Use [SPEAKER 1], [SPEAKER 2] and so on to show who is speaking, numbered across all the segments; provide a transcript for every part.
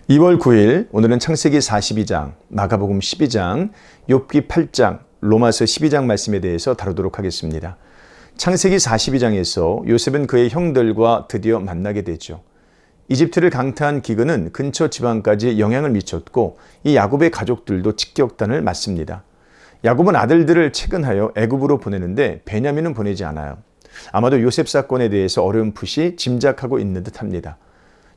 [SPEAKER 1] 2월 9일 오늘은 창세기 42장, 마가복음 12장, 욥기 8장, 로마서 12장 말씀에 대해서 다루도록 하겠습니다. 창세기 42장에서 요셉은 그의 형들과 드디어 만나게 되죠. 이집트를 강타한 기근은 근처 지방까지 영향을 미쳤고 이 야곱의 가족들도 직격탄을 맞습니다. 야곱은 아들들을 채근하여 애굽으로 보내는데 베냐민은 보내지 않아요. 아마도 요셉 사건에 대해서 어렴풋이 짐작하고 있는 듯합니다.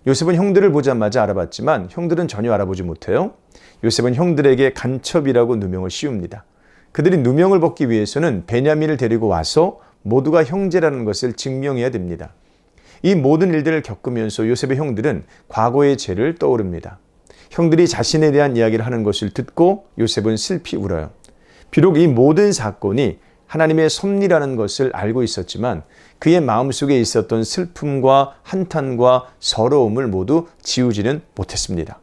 [SPEAKER 1] 요셉은 형들을 보자마자 알아봤지만 형들은 전혀 알아보지 못해요. 요셉은 형들에게 간첩이라고 누명을 씌웁니다. 그들이 누명을 벗기 위해서는 베냐민을 데리고 와서 모두가 형제라는 것을 증명해야 됩니다. 이 모든 일들을 겪으면서 요셉의 형들은 과거의 죄를 떠오릅니다. 형들이 자신에 대한 이야기를 하는 것을 듣고 요셉은 슬피 울어요. 비록 이 모든 사건이 하나님의 섭리라는 것을 알고 있었지만 그의 마음속에 있었던 슬픔과 한탄과 서러움을 모두 지우지는 못했습니다.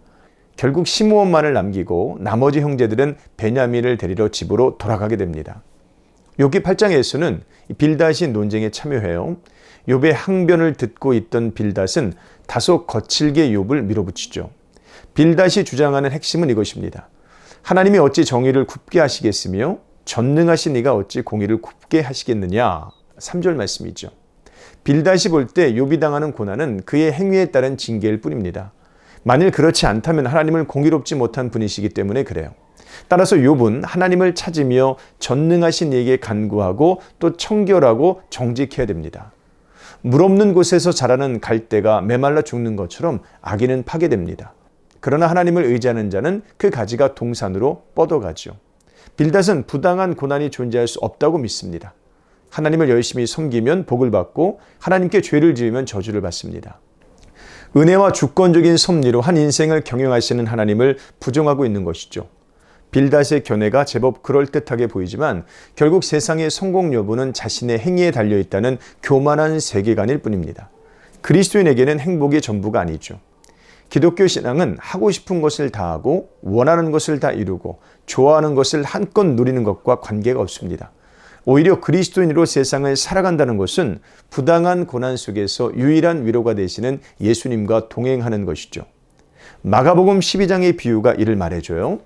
[SPEAKER 1] 결국 시므온만을 남기고 나머지 형제들은 베냐민을 데리러 집으로 돌아가게 됩니다. 욥기 8장에서는 빌닷이 논쟁에 참여해요. 욥의 항변을 듣고 있던 빌닷은 다소 거칠게 욥을 밀어붙이죠. 빌닷이 주장하는 핵심은 이것입니다. 하나님이 어찌 정의를 굽게 하시겠으며 전능하신 이가 어찌 공의를 굽게 하시겠느냐. 3절 말씀이죠. 빌닷이 볼 때 욥이 당하는 고난은 그의 행위에 따른 징계일 뿐입니다. 만일 그렇지 않다면 하나님을 공의롭지 못한 분이시기 때문에 그래요. 따라서 욥은 하나님을 찾으며 전능하신 이에게 간구하고 또 청결하고 정직해야 됩니다. 물 없는 곳에서 자라는 갈대가 메말라 죽는 것처럼 악인은 파괴됩니다. 그러나 하나님을 의지하는 자는 그 가지가 동산으로 뻗어가죠. 빌닷은 부당한 고난이 존재할 수 없다고 믿습니다. 하나님을 열심히 섬기면 복을 받고 하나님께 죄를 지으면 저주를 받습니다. 은혜와 주권적인 섭리로 한 인생을 경영하시는 하나님을 부정하고 있는 것이죠. 빌닷의 견해가 제법 그럴듯하게 보이지만 결국 세상의 성공 여부는 자신의 행위에 달려있다는 교만한 세계관일 뿐입니다. 그리스도인에게는 행복이 전부가 아니죠. 기독교 신앙은 하고 싶은 것을 다 하고 원하는 것을 다 이루고 좋아하는 것을 한껏 누리는 것과 관계가 없습니다. 오히려 그리스도인으로 세상을 살아간다는 것은 부당한 고난 속에서 유일한 위로가 되시는 예수님과 동행하는 것이죠. 마가복음 12장의 비유가 이를 말해줘요.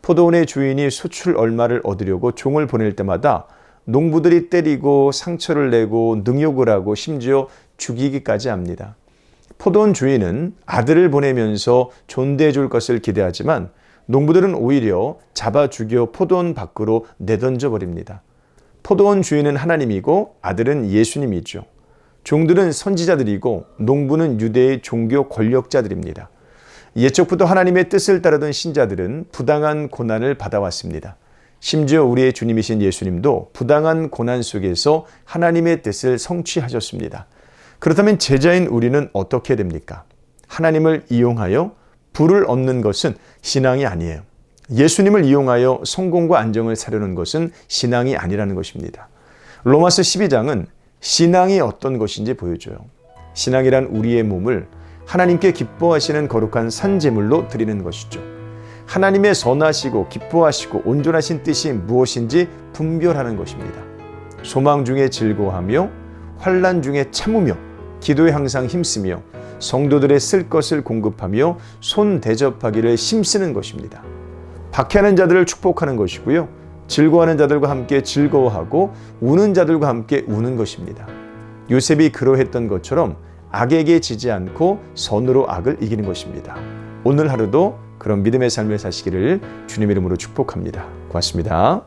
[SPEAKER 1] 포도원의 주인이 소출 얼마를 얻으려고 종을 보낼 때마다 농부들이 때리고 상처를 내고 능욕을 하고 심지어 죽이기까지 합니다. 포도원 주인은 아들을 보내면서 존대해 줄 것을 기대하지만 농부들은 오히려 잡아 죽여 포도원 밖으로 내던져 버립니다. 포도원 주인은 하나님이고 아들은 예수님이죠. 종들은 선지자들이고 농부는 유대의 종교 권력자들입니다. 예적부터 하나님의 뜻을 따르던 신자들은 부당한 고난을 받아왔습니다. 심지어 우리의 주님이신 예수님도 부당한 고난 속에서 하나님의 뜻을 성취하셨습니다. 그렇다면 제자인 우리는 어떻게 됩니까? 하나님을 이용하여 부를 얻는 것은 신앙이 아니에요. 예수님을 이용하여 성공과 안정을 사려는 것은 신앙이 아니라는 것입니다. 로마서 12장은 신앙이 어떤 것인지 보여줘요. 신앙이란 우리의 몸을 하나님께 기뻐하시는 거룩한 산제물로 드리는 것이죠. 하나님의 선하시고 기뻐하시고 온전하신 뜻이 무엇인지 분별하는 것입니다. 소망 중에 즐거워하며 환난 중에 참으며 기도에 항상 힘쓰며 성도들의 쓸 것을 공급하며 손 대접하기를 힘쓰는 것입니다. 박해하는 자들을 축복하는 것이고요. 즐거워하는 자들과 함께 즐거워하고 우는 자들과 함께 우는 것입니다. 요셉이 그러했던 것처럼 악에게 지지 않고 선으로 악을 이기는 것입니다. 오늘 하루도 그런 믿음의 삶을 사시기를 주님 이름으로 축복합니다. 고맙습니다.